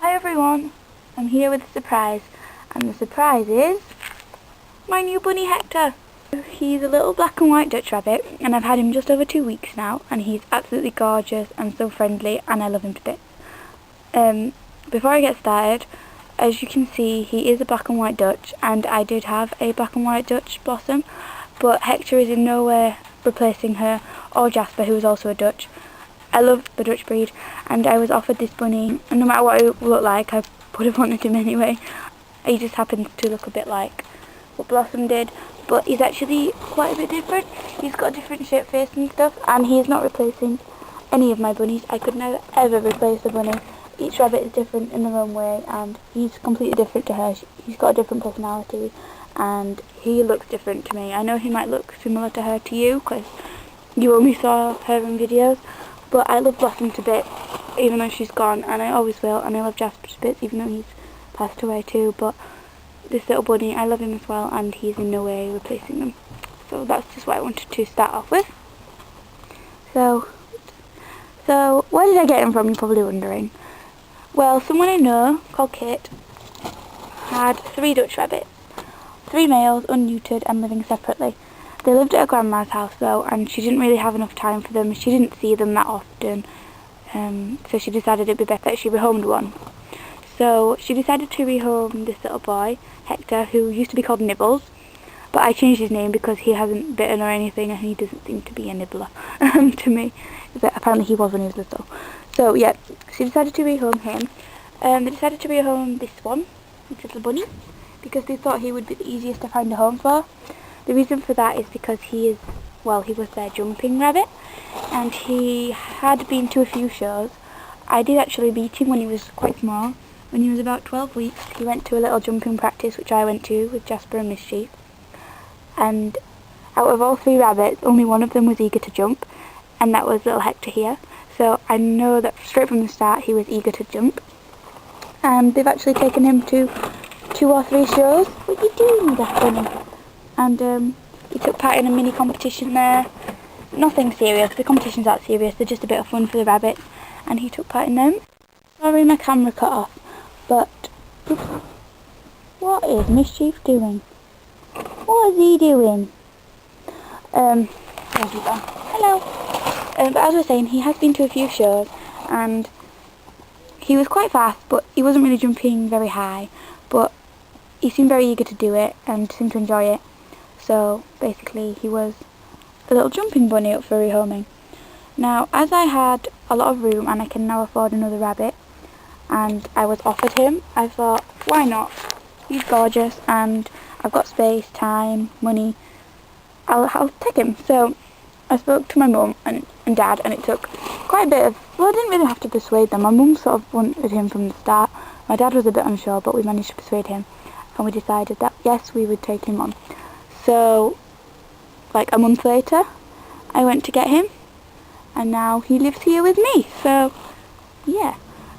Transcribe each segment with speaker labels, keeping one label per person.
Speaker 1: Hi everyone, I'm here with a surprise, and the surprise is my new bunny Hector. He's a little black and white Dutch rabbit, and I've had him just over 2 weeks now, and he's absolutely gorgeous and so friendly, and I love him to bits. Before I get started, as you can see, he is a black and white Dutch, and I did have a black and white Dutch Blossom, but Hector is in no way replacing her or Jasper, who is also a Dutch. I love the Dutch breed, and I was offered this bunny, and no matter what he looked like, I would have wanted him anyway. He just happened to look a bit like what Blossom did, but he's actually quite a bit different. He's got a different shaped face and stuff, and he is not replacing any of my bunnies. I could never ever replace a bunny. Each rabbit is different in their own way, and he's completely different to her. He's got a different personality, and he looks different to me. I know he might look similar to her to you, because you only saw her in videos, but I love Blossom to bits, even though she's gone, and I always will, and I love Jasper to bits, even though he's passed away too, but this little bunny, I love him as well, and he's in no way replacing them. So that's just what I wanted to start off with. So where did I get him from, you're probably wondering. Well, someone I know, called Kate, had 3 Dutch rabbits, 3 males, unneutered, and living separately. They lived at her grandma's house though, and she didn't really have enough time for them. She didn't see them that often, so she decided it'd be better that she rehomed one. So she decided to rehome this little boy, Hector, who used to be called Nibbles, but I changed his name because he hasn't bitten or anything, and he doesn't seem to be a nibbler to me. But apparently he was when he was little. So yeah, she decided to rehome him. They decided to rehome this one, this little bunny, because they thought he would be the easiest to find a home for. The reason for that is because he was their jumping rabbit, and he had been to a few shows. I did actually meet him when he was quite small. When he was about 12 weeks, he went to a little jumping practice, which I went to with Jasper and Mischief. And out of all 3 rabbits, only one of them was eager to jump, and that was little Hector here. So I know that straight from the start he was eager to jump. And they've actually taken him to 2 or 3 shows. What are you doing with that bunny? And he took part in a mini competition there. Nothing serious, the competitions aren't serious, they're just a bit of fun for the rabbits, and he took part in them. Sorry my camera cut off, but oops, what is Mischief doing? What is he doing? Where's he gone? Hello. But as I was saying, he has been to a few shows, and he was quite fast, but he wasn't really jumping very high, but he seemed very eager to do it and seemed to enjoy it. So basically he was a little jumping bunny up for rehoming. Now, as I had a lot of room and I can now afford another rabbit, and I was offered him, I thought, why not? He's gorgeous, and I've got space, time, money, I'll take him. So I spoke to my mum and dad, and it took quite a bit of, well, I didn't really have to persuade them. My mum sort of wanted him from the start. My dad was a bit unsure, but we managed to persuade him, and we decided that yes, we would take him on. So, like a month later, I went to get him, and now he lives here with me, so, yeah.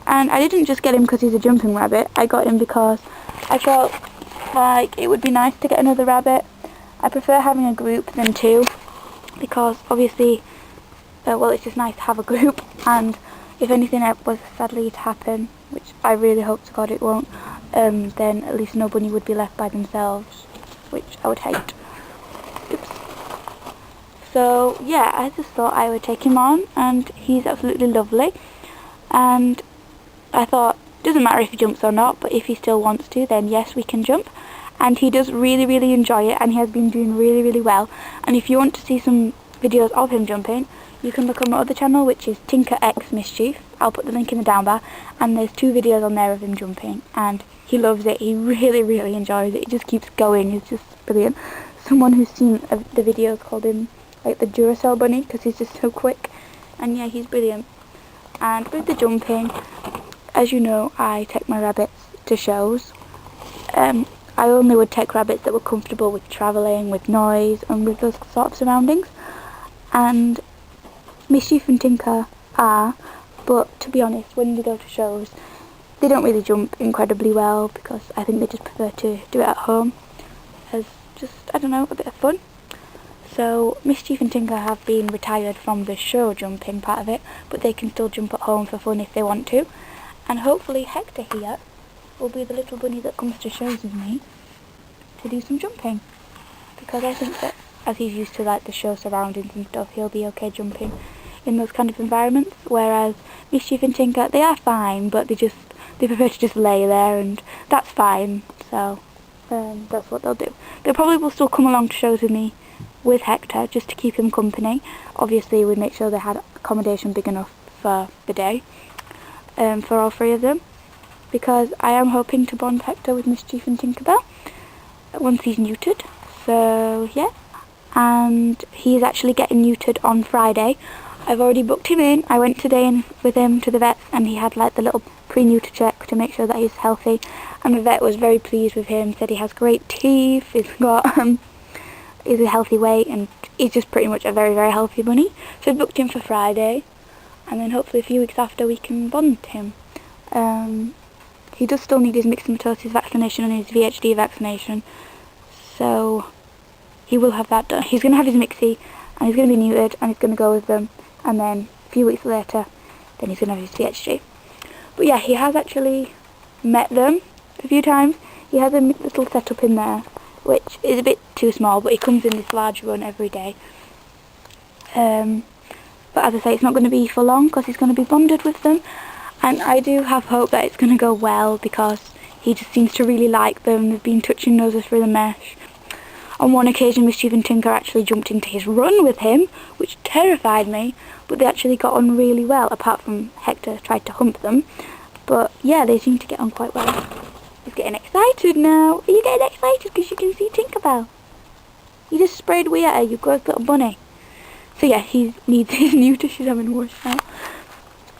Speaker 1: And I didn't just get him because he's a jumping rabbit, I got him because I felt like it would be nice to get another rabbit. I prefer having a group than 2, because obviously, it's just nice to have a group, and if anything was sadly to happen, which I really hope to God it won't, then at least nobody would be left by themselves, which I would hate. Oops. So yeah, I just thought I would take him on, and he's absolutely lovely, and I thought, doesn't matter if he jumps or not, but if he still wants to, then yes, we can jump. And he does really, really enjoy it, and he has been doing really, really well. And if you want to see some videos of him jumping, you can look on my other channel, which is Tinker X Mischief. I'll put the link in the down bar, and there's 2 videos on there of him jumping, and he loves it. He really, really enjoys it. He just keeps going. It's just brilliant. Someone who's seen the videos called him like the Duracell bunny, because he's just so quick. And yeah, he's brilliant. And with the jumping, as you know, I take my rabbits to shows. I only would take rabbits that were comfortable with travelling, with noise, and with those sort of surroundings. And Mischief and Tinker are, but to be honest, when they go to shows, they don't really jump incredibly well, because I think they just prefer to do it at home as just, I don't know, a bit of fun. So Mischief and Tinker have been retired from the show jumping part of it, but they can still jump at home for fun if they want to. And hopefully Hector here will be the little bunny that comes to shows with me to do some jumping. Because I think that as he's used to like the show surroundings and stuff, he'll be okay jumping in those kind of environments. Whereas Mischief and Tinker, they are fine, but they prefer to just lay there, and that's fine. So that's what they'll do. They probably will still come along to shows with me with Hector just to keep him company. Obviously we'd make sure they had accommodation big enough for the day for all three of them, because I am hoping to bond Hector with Mischief and Tinkerbell once he's neutered. So yeah, and he's actually getting neutered on Friday. I've already booked him in. I went today with him to the vet, and he had like the little pre-neuter check to make sure that he's healthy, and the vet was very pleased with him, said he has great teeth, he's got he's a healthy weight, and he's just pretty much a very, very healthy bunny. So I booked him for Friday, and then hopefully a few weeks after we can bond him. He does still need his myxomatosis vaccination and his VHD vaccination, so he will have that done. He's going to have his mixie, and he's going to be neutered, and he's going to go with them, and then a few weeks later, then he's going to have his VHD. But yeah, he has actually met them a few times. He has a little setup in there, which is a bit too small, but he comes in this large run every day. But as I say, it's not going to be for long, because he's going to be bonded with them, and I do have hope that it's going to go well, because he just seems to really like them. They've been touching noses through the mesh. On one occasion, Mischief and Tinker actually jumped into his run with him, which terrified me, but they actually got on really well, apart from Hector tried to hump them. But yeah, they seem to get on quite well. He's getting excited now. Are you getting excited because you can see Tinkerbell? You just sprayed wee at her, you gross little bunny. So yeah, he needs his neuter. She's having worse now.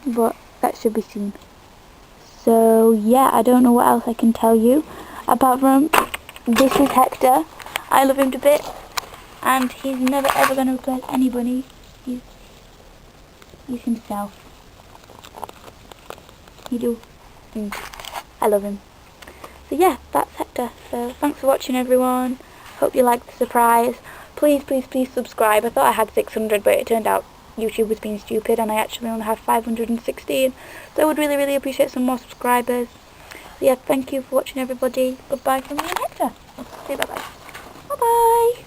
Speaker 1: But that should be soon. So yeah, I don't know what else I can tell you. Apart from, this is Hector. I love him to bits. And he's never ever going to replace any bunny. He's himself. You do. I love him. So yeah, that's Hector. So thanks for watching, everyone. Hope you liked the surprise. Please, please, please subscribe. I thought I had 600, but it turned out YouTube was being stupid, and I actually only have 516. So I would really, really appreciate some more subscribers. So yeah, thank you for watching, everybody. Goodbye from me and Hector. Say bye-bye. Bye-bye.